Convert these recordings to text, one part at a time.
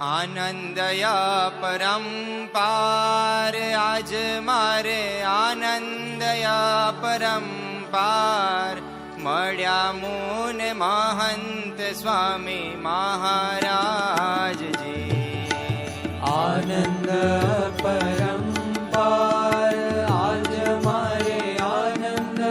આનંદયા પરંપાર આજ મારે આનંદયા પરંપાર મળ્યા મુને મહંત સ્વામી મહારાજજી. આનંદ પરંપાર આજ મારે આનંદ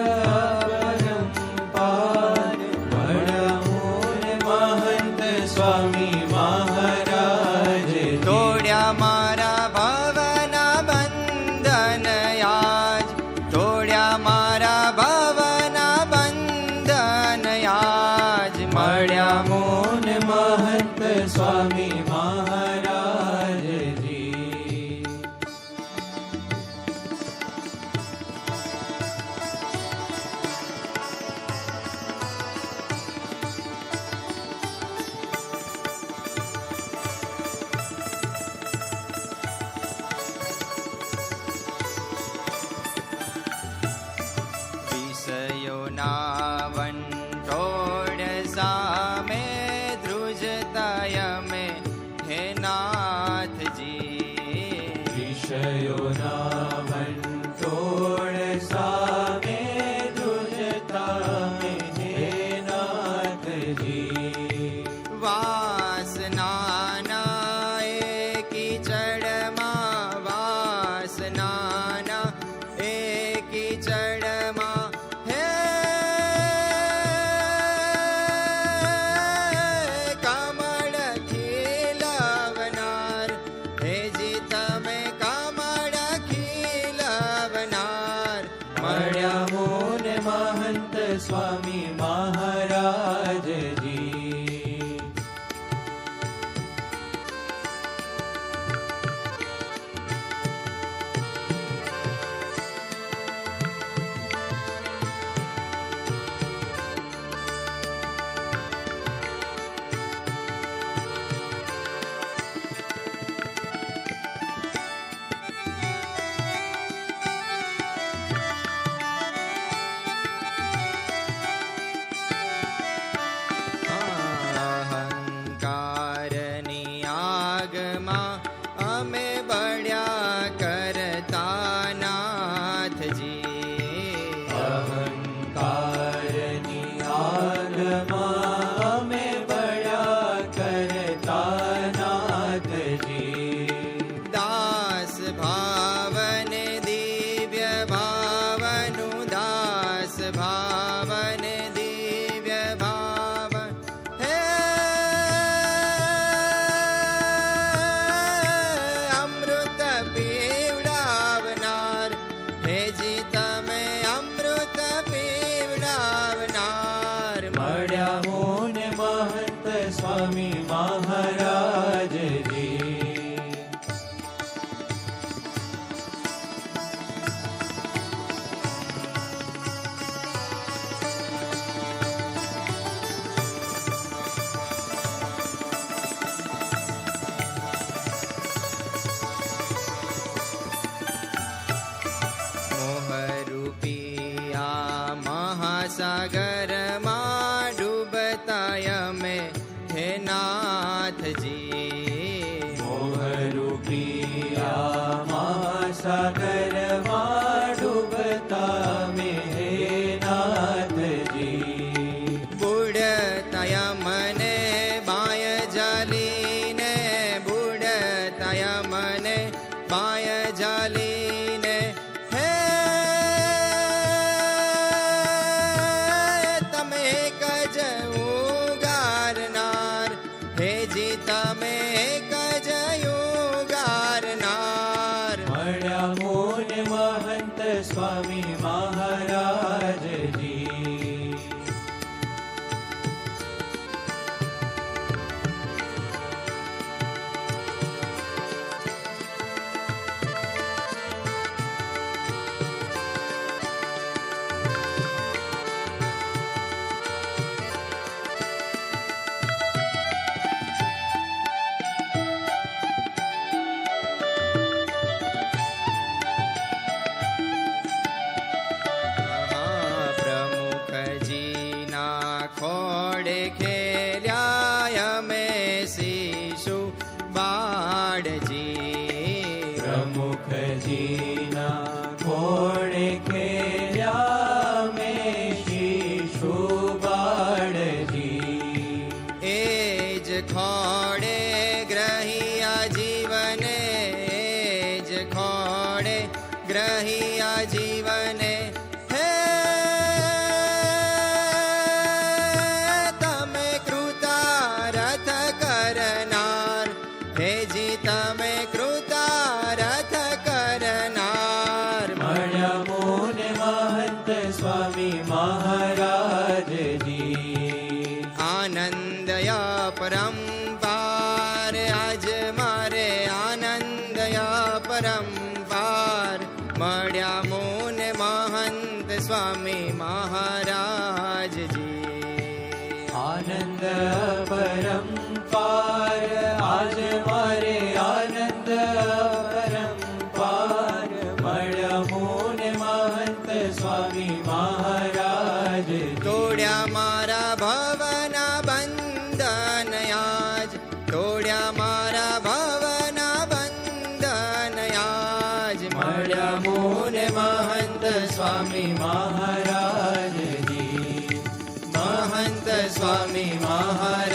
પરંપાર મળ્યા મુને મહંત સ્વામી મહારાજ. તોડ્યા મારા ભવના બંધન યાજ, તોડ્યા મારા ભવના બંધન યાજ મળ્યા મુને મહંત સ્વામી મહારાજજી. વિષયોના વંટોળ સામે ધ્રુજતા અમે હે નાથજી. વિષયોના વંટોળ સામે ધ્રુજતા અમે હે નાથજી. વાસનાના એ કીચડમાં, વાસનાના એ કીચડમાં હે કમળ ખીલવનાર, હે જી તમે કમળ ખીલવનાર મળ્યા મુને મહંત સ્વામી મહારાજજી. અહંકારની આગમાં અમે બળ્યા કરતા નાથજી. અહંકારની આગમાં અમે બળ્યા કરતા નાથજી. દાસ ભાવને દિવ્ય ભાવનું, દાસ ભાવને દિવ્ય ભાવ હે અમૃત પીવડાવનાર, હે જી તમે અમૃત પીવડાવનાર મળ્યા મુને મહંત સ્વામી મહારાજજી. મોહરૂપી આ મહાસાગરમાં ડૂબતા અમે હે નાથજી. મોહરૂપી આ મહાસાગરમાં ડૂબતા અમે હે નાથજી. બુડતય મને બાય જાલીને, બુડતય મને બાય જાલીને હે તમે કજ ઉગારનાર, હે જી તમે ખોડે ગ્રહિયા જીવને જ ખોડે ગ્રહિયા જીવને હે તમે કૃતારથ કરનાર હેજી તમે કૃતારથ કરનાર મળ્યા મોને મહંત સ્વામી મહારાજજી આનંદયા પરંપાર આજ મારે આનંદયા પરંપાર મળ્યા મોને મહંત સ્વામી મહારાજજી આનંદ પરંપાર આજ મારે આનંદ પરંપાર મળ્યા મોને મહંત સ્વામી મહારાજ તોડ્યા મારા ભવના બંધન આજ તોડ્યા મારા ભવના બંધન આજ મળ્યા મોને મહંત સ્વામી મહારાજજી મહંત સ્વામી મહારાજ